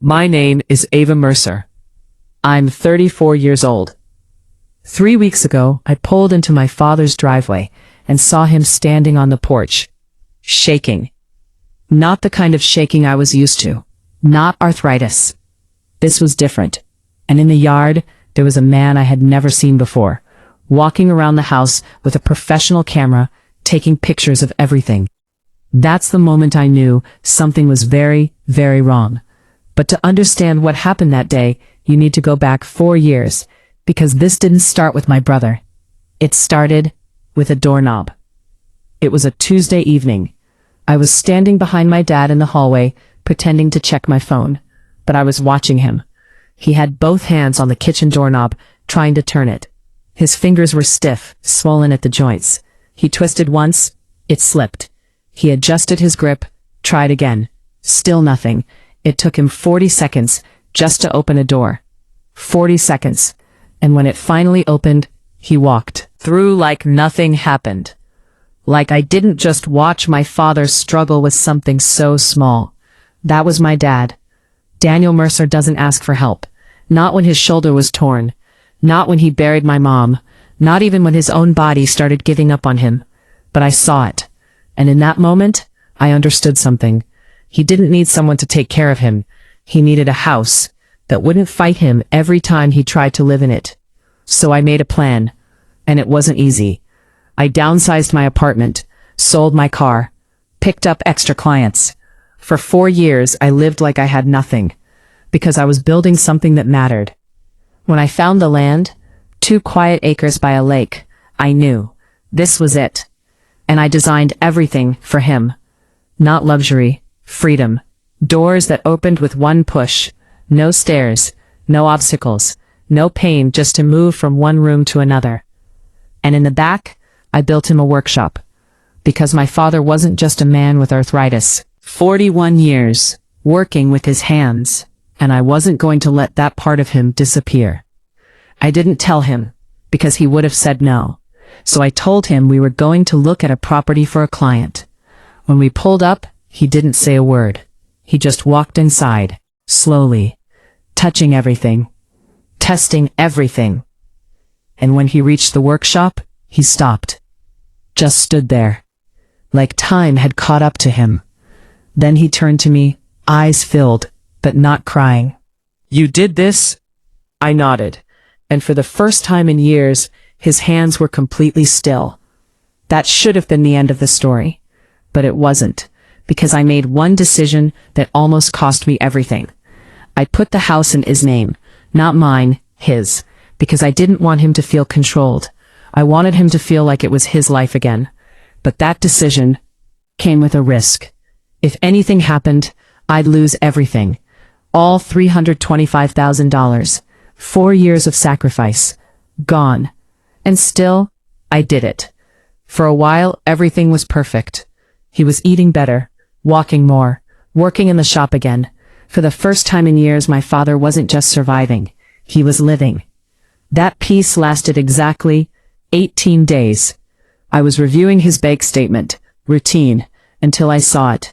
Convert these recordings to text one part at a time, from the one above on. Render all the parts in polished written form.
My name is Ava Mercer. I'm 34 years old. 3 weeks ago, I pulled into my father's driveway and saw him standing on the porch, shaking. Not the kind of shaking I was used to. Not arthritis. This was different. And in the yard, there was a man I had never seen before, walking around the house with a professional camera, taking pictures of everything. That's the moment I knew something was very, very wrong. But to understand what happened that day, you need to go back 4 years, because this didn't start with my brother. It started with a doorknob. It was a Tuesday evening. I was standing behind my dad in the hallway, pretending to check my phone, but I was watching him. He had both hands on the kitchen doorknob, trying to turn it. His fingers were stiff, swollen at the joints. He twisted once, it slipped. He adjusted his grip, tried again. Still nothing. It took him 40 seconds just to open a door. 40 seconds. And when it finally opened, he walked through like nothing happened. Like I didn't just watch my father struggle with something so small. That was my dad. Daniel Mercer doesn't ask for help. Not when his shoulder was torn. Not when he buried my mom. Not even when his own body started giving up on him. But I saw it. And in that moment, I understood something. He didn't need someone to take care of him. He needed a house that wouldn't fight him every time he tried to live in it. So I made a plan. And it wasn't easy. I downsized my apartment, sold my car, picked up extra clients. For 4 years, I lived like I had nothing, because I was building something that mattered. When I found the land, 2 quiet acres by a lake, I knew this was it. And I designed everything for him. Not luxury, freedom. Doors that opened with one push. No stairs, no obstacles, no pain just to move from one room to another. And in the back, I built him a workshop. Because my father wasn't just a man with arthritis. 41 years, working with his hands. And I wasn't going to let that part of him disappear. I didn't tell him, because he would have said no. So I told him we were going to look at a property for a client. When we pulled up, he didn't say a word. He just walked inside, slowly, touching everything, testing everything. And when he reached the workshop, he stopped. Just stood there, like time had caught up to him. Then he turned to me, eyes filled, but not crying. "You did this?" I nodded, and for the first time in years, his hands were completely still. That should have been the end of the story. But it wasn't, because I made one decision that almost cost me everything. I put the house in his name, not mine, his, because I didn't want him to feel controlled. I wanted him to feel like it was his life again. But that decision came with a risk. If anything happened, I'd lose everything. All $325,000. 4 years of sacrifice. Gone. And still, I did it. For a while, everything was perfect. He was eating better, walking more, working in the shop again. For the first time in years, my father wasn't just surviving. He was living. That peace lasted exactly 18 days. I was reviewing his bank statement, routine, until I saw it.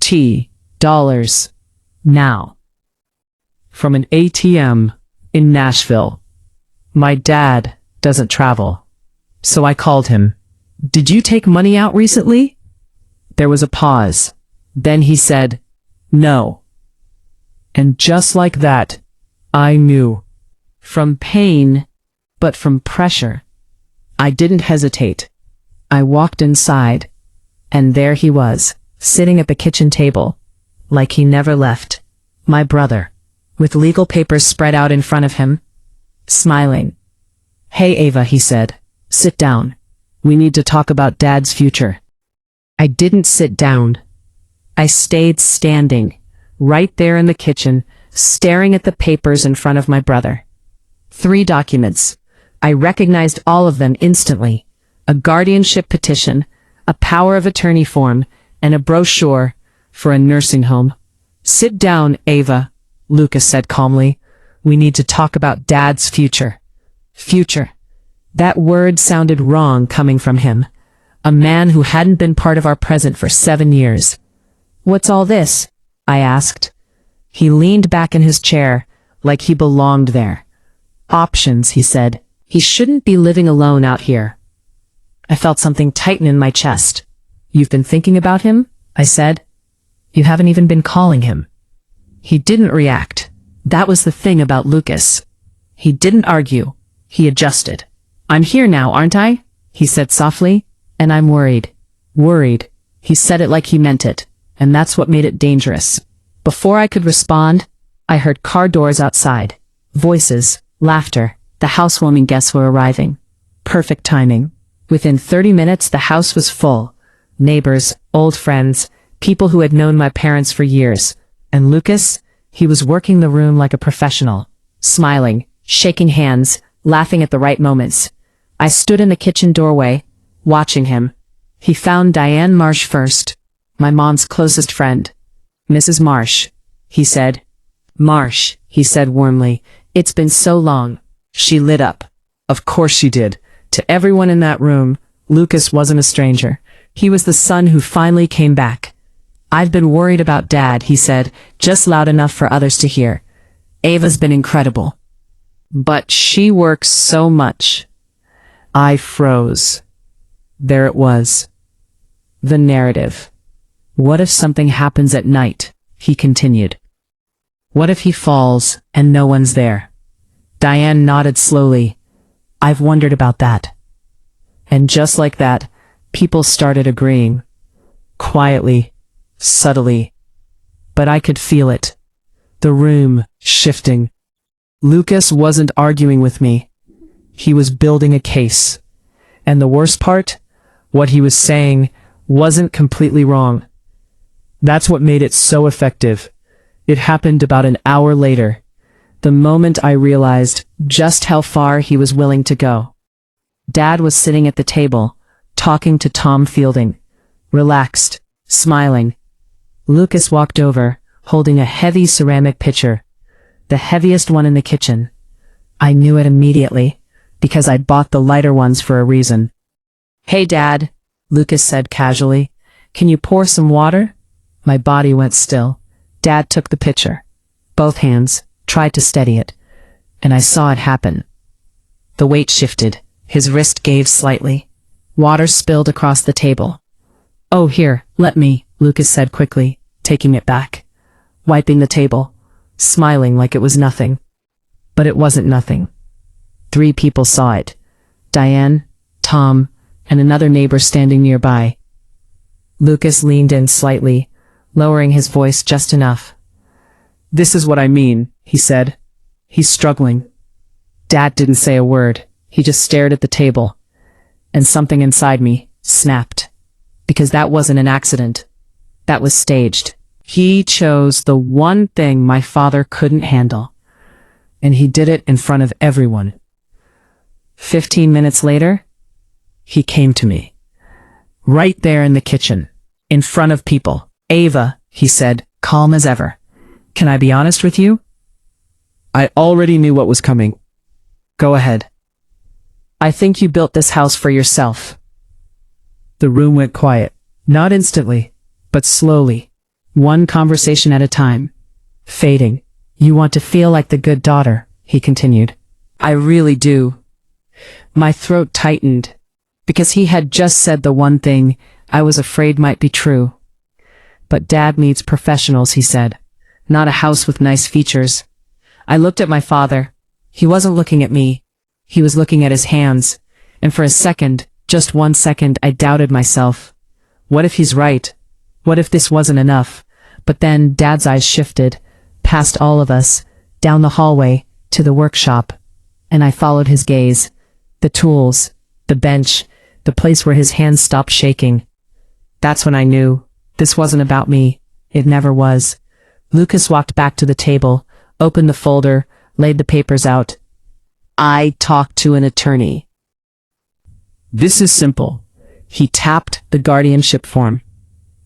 $. Now. From an ATM in Nashville. My dad doesn't travel. So I called him. "Did you take money out recently?" There was a pause. Then he said, "No." And just like that, I knew. From pain, but from pressure. I didn't hesitate. I walked inside, and there he was, sitting at the kitchen table, like he never left. My brother, with legal papers spread out in front of him, smiling. "Hey Ava," he said, "sit down. We need to talk about Dad's future." I didn't sit down. I stayed standing, right there in the kitchen, staring at the papers in front of my brother. 3 documents. I recognized all of them instantly. A guardianship petition, a power of attorney form, and a brochure for a nursing home. "Sit down, Ava," Lucas said calmly. "We need to talk about Dad's future." Future. That word sounded wrong coming from him. A man who hadn't been part of our present for 7 years. "What's all this?" I asked. He leaned back in his chair, like he belonged there. Options, he said. He shouldn't be living alone out here. I felt something tighten in my chest. You've been thinking about him? I said. You haven't even been calling him. He didn't react. That was the thing about Lucas. He didn't argue. He adjusted. I'm here now, aren't I? He said softly. And I'm worried. Worried. He said it like he meant it. And that's what made it dangerous. Before I could respond, I heard car doors outside. Voices, laughter. The housewarming guests were arriving. Perfect timing. Within 30 minutes, the house was full. Neighbors, old friends, people who had known my parents for years. And Lucas, he was working the room like a professional. Smiling, shaking hands, laughing at the right moments. I stood in the kitchen doorway, watching him. He found Diane Marsh first, my mom's closest friend. Mrs. Marsh, he said. Marsh, he said warmly. It's been so long. She lit up. Of course she did. To everyone in that room, Lucas wasn't a stranger. He was the son who finally came back. I've been worried about Dad, he said, just loud enough for others to hear. Ava's been incredible. But she works so much. I froze. There it was. The narrative. What if something happens at night? He continued. What if he falls and no one's there? Diane nodded slowly. I've wondered about that. And just like that, people started agreeing. Quietly, subtly. But I could feel it. The room shifting. Lucas wasn't arguing with me. He was building a case. And the worst part? What he was saying wasn't completely wrong. That's what made it so effective. It happened about an hour later. The moment I realized just how far he was willing to go. Dad was sitting at the table, talking to Tom Fielding. Relaxed, smiling. Lucas walked over, holding a heavy ceramic pitcher. The heaviest one in the kitchen. I knew it immediately, because I'd bought the lighter ones for a reason. Hey Dad, Lucas said casually. Can you pour some water? My body went still. Dad took the pitcher. Both hands, tried to steady it. And I saw it happen. The weight shifted. His wrist gave slightly. Water spilled across the table. Oh, here, let me, Lucas said quickly, taking it back. Wiping the table. Smiling like it was nothing. But it wasn't nothing. 3 people saw it. Diane, Tom, and another neighbor standing nearby. Lucas leaned in slightly, lowering his voice just enough. This is what I mean, he said. He's struggling. Dad didn't say a word. He just stared at the table. And something inside me snapped. Because that wasn't an accident. That was staged. He chose the one thing my father couldn't handle. And he did it in front of everyone. 15 minutes later, he came to me. Right there in the kitchen. In front of people. Ava, he said, calm as ever. Can I be honest with you? I already knew what was coming. Go ahead. I think you built this house for yourself. The room went quiet. Not instantly, but slowly. One conversation at a time. Fading. You want to feel like the good daughter, he continued. I really do. My throat tightened, because he had just said the one thing I was afraid might be true. But Dad needs professionals, he said. Not a house with nice features. I looked at my father. He wasn't looking at me. He was looking at his hands. And for a second, just 1 second, I doubted myself. What if he's right? What if this wasn't enough? But then Dad's eyes shifted, past all of us, down the hallway, to the workshop. And I followed his gaze. The tools, the bench, the place where his hands stopped shaking. That's when I knew. This wasn't about me. It never was. Lucas walked back to the table, opened the folder, laid the papers out. I talked to an attorney. This is simple. He tapped the guardianship form.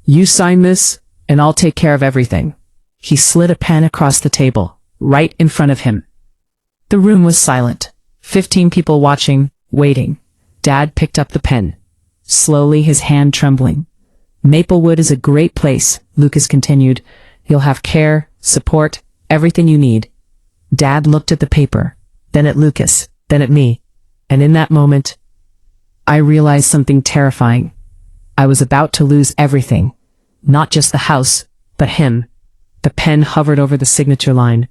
You sign this, and I'll take care of everything. He slid a pen across the table, right in front of him. The room was silent. 15 people watching, waiting. Dad picked up the pen. Slowly, his hand trembling. Maplewood is a great place, Lucas continued. You'll have care, support, everything you need. Dad looked at the paper, then at Lucas, then at me. And in that moment, I realized something terrifying. I was about to lose everything. Not just the house, but him. The pen hovered over the signature line.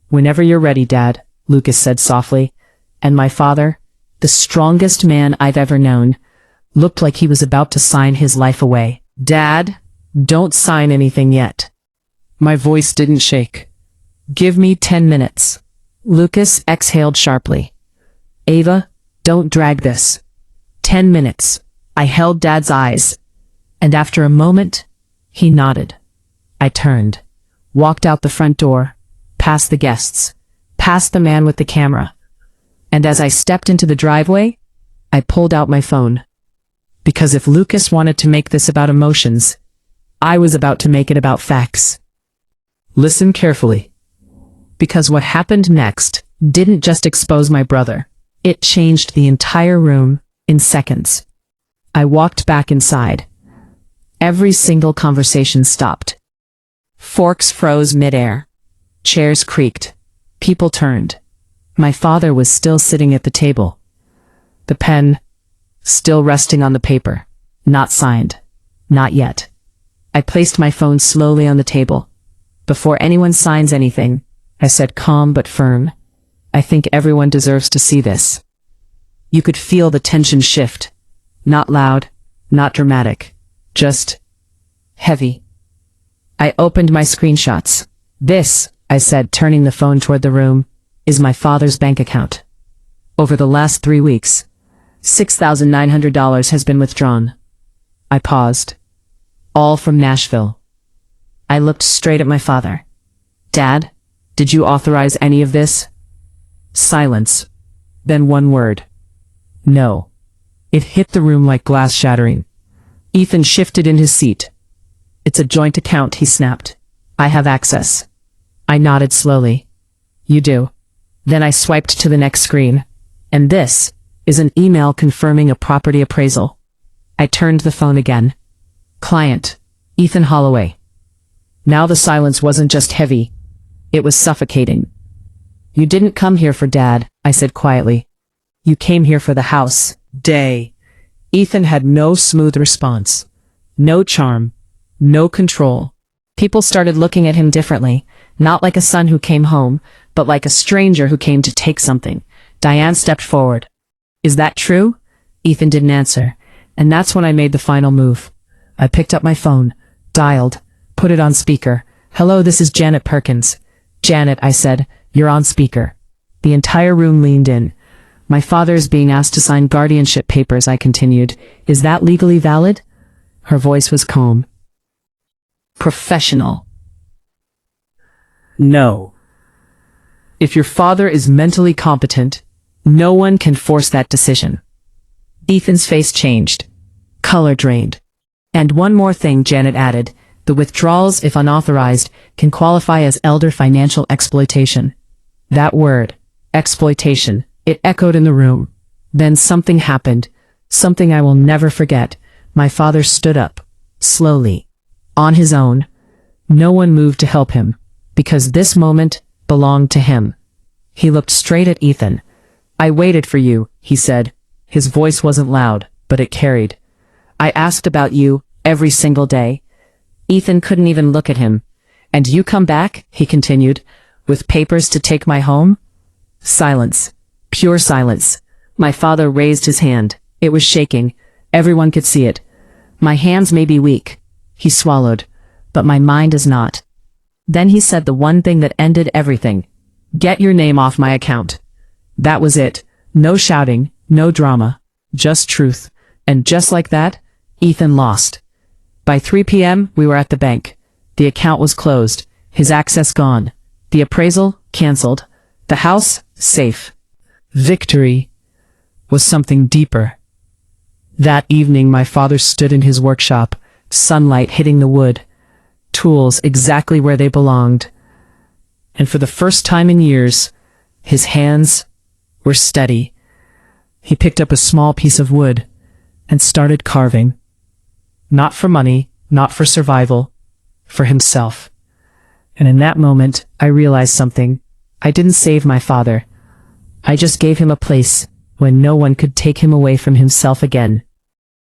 "Whenever you're ready, Dad," Lucas said softly. And my father, the strongest man I've ever known, looked like he was about to sign his life away. "Dad, don't sign anything yet." My voice didn't shake. "Give me 10 minutes. Lucas exhaled sharply. "Ava, don't drag this. 10 minutes. I held Dad's eyes. And after a moment, he nodded. I turned, walked out the front door, past the guests, past the man with the camera. And as I stepped into the driveway, I pulled out my phone. Because if Lucas wanted to make this about emotions, I was about to make it about facts. Listen carefully. Because what happened next didn't just expose my brother. It changed the entire room in seconds. I walked back inside. Every single conversation stopped. Forks froze midair. Chairs creaked. People turned. My father was still sitting at the table. The pen, still resting on the paper. Not signed. Not yet. I placed my phone slowly on the table. Before anyone signs anything, I said calm but firm, I think everyone deserves to see this. You could feel the tension shift. Not loud, not dramatic, just heavy. I opened my screenshots. This, I said, turning the phone toward the room, is my father's bank account. Over the last 3 weeks, $6,900 has been withdrawn. I paused. All from Nashville. I looked straight at my father. Dad, did you authorize any of this? Silence. Then one word. No. It hit the room like glass shattering. Ethan shifted in his seat. It's a joint account, he snapped. I have access. I nodded slowly. You do. Then I swiped to the next screen. And this is an email confirming a property appraisal. I turned the phone again. Client, Ethan Holloway. Now the silence wasn't just heavy. It was suffocating. You didn't come here for Dad, I said quietly. You came here for the house. Day. Ethan had no smooth response. No charm. No control. People started looking at him differently, not like a son who came home, but like a stranger who came to take something. Diane stepped forward. Is that true? Ethan didn't answer, and that's when I made the final move. I picked up my phone, dialed, put it on speaker. Hello, this is Janet Perkins. Janet, I said, you're on speaker. The entire room leaned in. My father is being asked to sign guardianship papers, I continued. Is that legally valid? Her voice was calm. Professional. No. If your father is mentally competent, no one can force that decision. Ethan's face changed. Color drained. And one more thing, Janet added. The withdrawals, if unauthorized, can qualify as elder financial exploitation. That word, exploitation, it echoed in the room. Then something happened. Something I will never forget. My father stood up. Slowly. On his own. No one moved to help him. Because this moment belonged to him. He looked straight at Ethan. I waited for you, he said. His voice wasn't loud, but it carried. I asked about you every single day. Ethan couldn't even look at him. And you come back, he continued, with papers to take my home? Silence. Pure silence. My father raised his hand. It was shaking. Everyone could see it. My hands may be weak. He swallowed. But my mind is not. Then he said the one thing that ended everything. Get your name off my account. That was it. No shouting, no drama. Just truth. And just like that, Ethan lost. By 3 p.m., we were at the bank. The account was closed. His access gone. The appraisal, canceled. The house, safe. Victory was something deeper. That evening, my father stood in his workshop, sunlight hitting the wood, tools exactly where they belonged. And for the first time in years, his hands were steady. He picked up a small piece of wood and started carving. Not for money, not for survival, for himself. And in that moment, I realized something. I didn't save my father. I just gave him a place when no one could take him away from himself again.